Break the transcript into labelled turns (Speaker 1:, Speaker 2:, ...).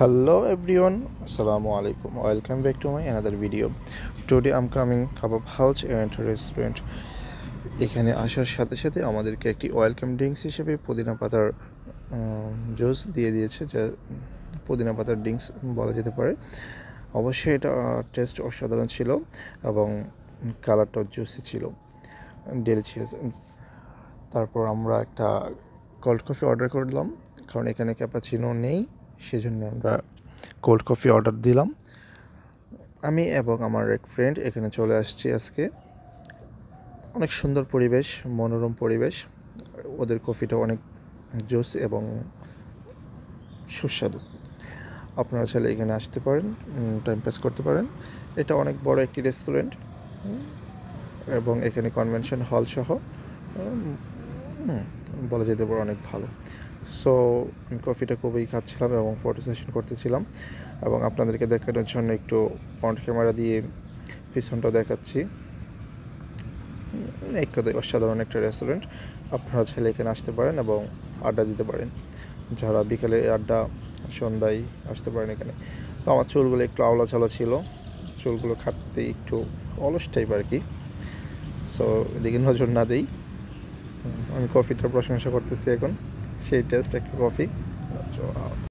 Speaker 1: Hello everyone, Assalamu alaikum. Welcome back to my another video. Today I'm coming Kebab House and Restaurant. এখানে আসার সাথে সাথে আমাদেরকে একটি ওয়েলকাম ড্রিঙ্কস হিসেবে পুদিনা পাতার জুস দিয়ে দিয়েছে, যা পুদিনা পাতার ড্রিঙ্কস বলা যেতে পারে। অবশ্যই এটা টেস্ট অসাধারণ ছিল এবং কালারটাও জুসি ছিল, ডেলিশিয়াস। তারপর আমরা একটা কোল্ড কফি অর্ডার করলাম, কারণ এখানে ক্যাপাচিনো নেই, সেজন্য আমরা কোল্ড কফি অর্ডার দিলাম। আমি এবং আমার এক ফ্রেন্ড এখানে চলে আসছি আজকে। অনেক সুন্দর পরিবেশ, মনোরম পরিবেশ। ওদের কফিটা অনেক জুস এবং সুস্বাদু। আপনারা চাইলে এখানে আসতে পারেন, টাইম পাস করতে পারেন। এটা অনেক বড় একটি রেস্টুরেন্ট এবং এখানে কনভেনশন হল সহ বলা যেতে পারে অনেক ভালো। সো আমি কফিটা খুবই খাচ্ছিলাম এবং ফটো সেশন করতেছিলাম এবং আপনাদেরকে দেখানোর জন্য একটু ফ্রন্ট ক্যামেরা দিয়ে পিছনটা দেখাচ্ছি। এক কথায় অসাধারণ একটা রেস্টুরেন্ট। আপনারা চাইলে এখানে আসতে পারেন এবং আড্ডা দিতে পারেন। যারা বিকালে আড্ডা, সন্ধ্যায় আসতে পারেন এখানে। তো আমার চুলগুলো একটু আওলা চালা ছিল, চুলগুলো কাটতে একটু অলস টাইপ আর কি। সো এদিকে নজর না দেই। আমি কফিটার প্রশংসা করতেছি এখন, সেই টেস্ট একটা কফি।